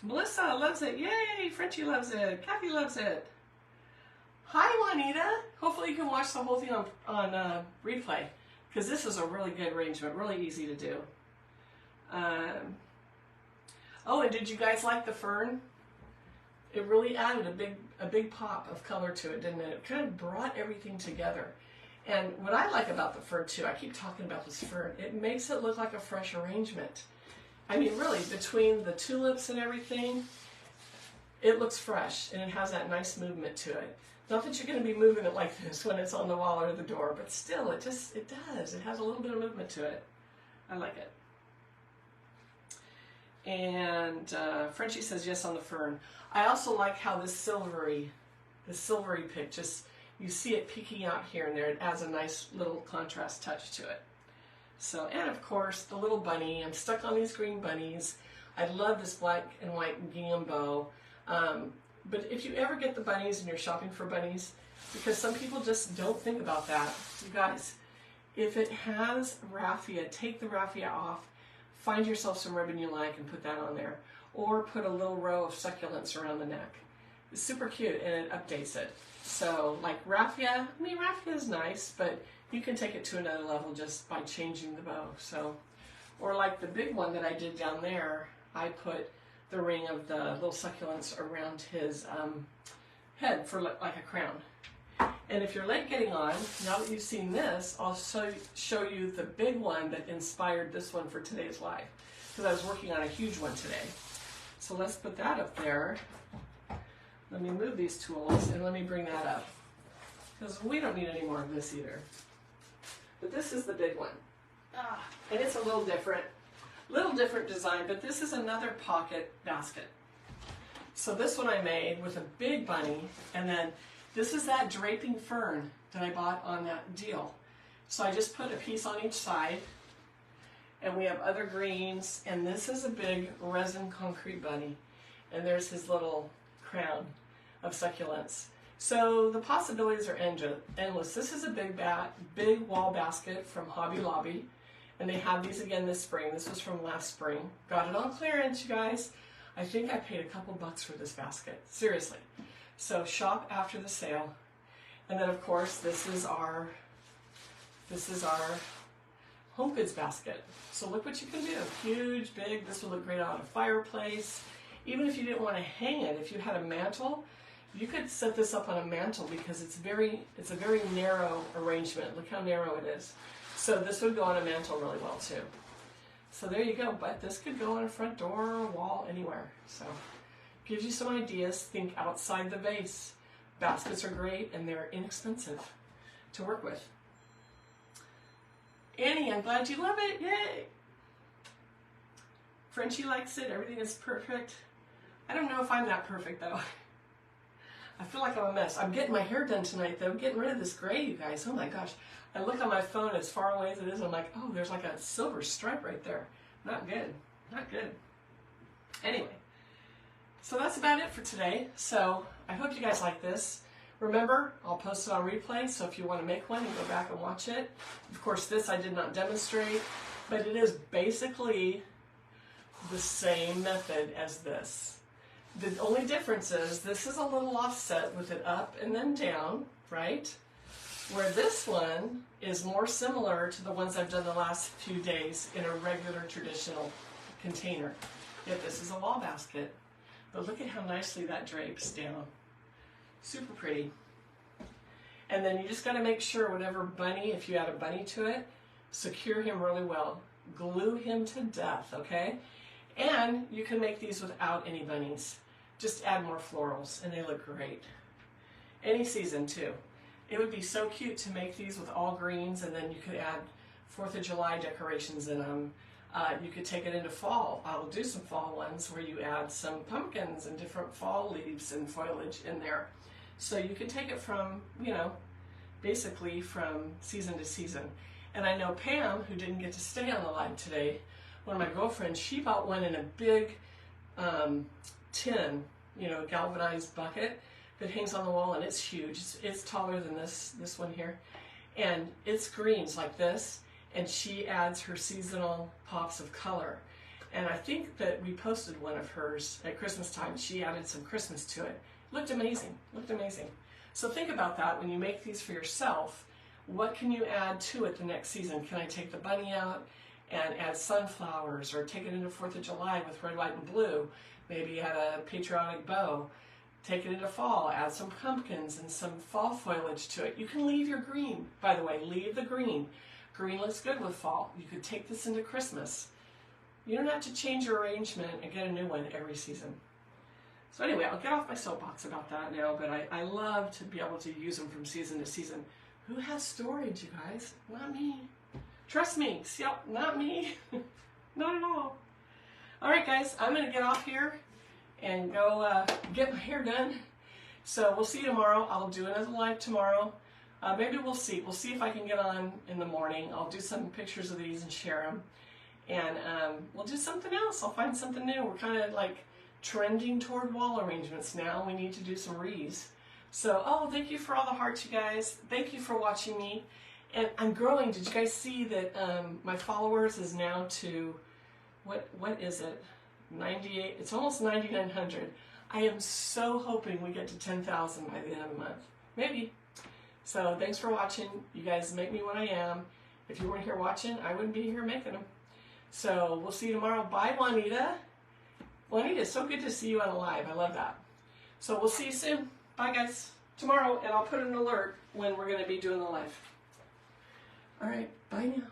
Melissa loves it. Yay! Frenchie loves it. Kathy loves it. Hi, Juanita. Hopefully you can watch the whole thing on replay, because this is a really good arrangement, really easy to do. Oh, and did you guys like the fern? It really added a big pop of color to it, didn't it? It kind of brought everything together. And what I like about the fern too, I keep talking about this fern, it makes it look like a fresh arrangement. I mean, really, between the tulips and everything, it looks fresh, and it has that nice movement to it. Not that you're going to be moving it like this when it's on the wall or the door, but still, it does. It has a little bit of movement to it. I like it. And Frenchie says yes on the fern. I also like how this silvery pick, just, you see it peeking out here and there. It adds a nice little contrast touch to it. So, and of course, the little bunny. I'm stuck on these green bunnies. I love this black and white gingham bow. But if you ever get the bunnies and you're shopping for bunnies, because some people just don't think about that, you guys, if it has raffia, take the raffia off, find yourself some ribbon you like and put that on there. Or put a little row of succulents around the neck. It's super cute, and it updates it. So, like raffia, I mean, raffia is nice, but you can take it to another level just by changing the bow. So, or like the big one that I did down there, I put the ring of the little succulents around his head for like a crown. And if you're late getting on, now that you've seen this, I'll show you the big one that inspired this one for today's live, because I was working on a huge one today. So let's put that up there. Let me move these tools and let me bring that up, because we don't need any more of this either. But this is the big one. And it's a little different design, but this is another pocket basket. So this one I made with a big bunny, and then this is that draping fern that I bought on that deal. So I just put a piece on each side, and we have other greens, and this is a big resin concrete bunny, and there's his little crown of succulents. So the possibilities are endless. This is a big wall basket from Hobby Lobby, and they have these again this spring. This was from last spring. Got it on clearance, you guys. I think I paid a couple bucks for this basket, seriously. So shop after the sale. And then of course this is our This is our home goods basket. So look what you can do. Huge, big. This would look great on a fireplace. Even if you didn't want to hang it, if you had a mantle, you could set this up on a mantle because it's a very narrow arrangement. Look how narrow it is. So this would go on a mantle really well too. So there you go. But this could go on a front door or a wall, anywhere. So gives you some ideas. Think outside the vase. Baskets are great and they're inexpensive to work with. Annie, I'm glad you love it. Yay! Frenchie likes it. Everything is perfect. I don't know if I'm that perfect though. I feel like I'm a mess. I'm getting my hair done tonight though. I'm getting rid of this gray, you guys. Oh my gosh. I look on my phone as far away as it is. I'm like, oh, there's like a silver stripe right there. Not good. Not good. Anyway, so that's about it for today. So I hope you guys like this. Remember, I'll post it on replay, so if you want to make one and go back and watch it. Of course, this I did not demonstrate, but it is basically the same method as this. The only difference is this is a little offset with it up and then down, right? Where this one is more similar to the ones I've done the last few days in a regular traditional container. Yet this is a wall basket. But look at how nicely that drapes down. Super pretty. And then you just got to make sure whatever bunny, if you add a bunny to it, secure him really well. Glue him to death, okay? And you can make these without any bunnies. Just add more florals and they look great. Any season too. It would be so cute to make these with all greens and then you could add 4th of July decorations in them. You could take it into fall. I'll do some fall ones where you add some pumpkins and different fall leaves and foliage in there. So you can take it from, you know, basically from season to season. And I know Pam, who didn't get to stay on the live today, one of my girlfriends, she bought one in a big tin, you know, galvanized bucket that hangs on the wall, and it's huge. It's taller than this one here. And it's greens like this, and she adds her seasonal pops of color. And I think that we posted one of hers at Christmas time. She added some Christmas to it. Looked amazing, looked amazing. So think about that when you make these for yourself. What can you add to it the next season? Can I take the bunny out and add sunflowers, or take it into 4th of July with red, white, and blue? Maybe add a patriotic bow. Take it into fall, add some pumpkins and some fall foliage to it. You can leave your green, by the way, leave the green. Green looks good with fall. You could take this into Christmas. You don't have to change your arrangement and get a new one every season. So anyway, I'll get off my soapbox about that now, but I love to be able to use them from season to season. Who has storage, you guys? Not me. Trust me. See, not me. Not at all. All right, guys, I'm going to get off here and go get my hair done. So we'll see you tomorrow. I'll do another live tomorrow. Maybe we'll see. We'll see if I can get on in the morning. I'll do some pictures of these and share them. And we'll do something else. I'll find something new. We're kind of like trending toward wall arrangements now. We need to do some wreaths. So, oh, thank you for all the hearts, you guys. Thank you for watching me. And I'm growing. Did you guys see that my followers is now to, what is it? 98. It's almost 9,900. I am so hoping we get to 10,000 by the end of the month. Maybe. So thanks for watching. You guys make me what I am. If you weren't here watching, I wouldn't be here making them. So we'll see you tomorrow. Bye, Juanita. Juanita, it's so good to see you on a live. I love that. So we'll see you soon. Bye, guys. Tomorrow, and I'll put an alert when we're going to be doing the live. All right. Bye now.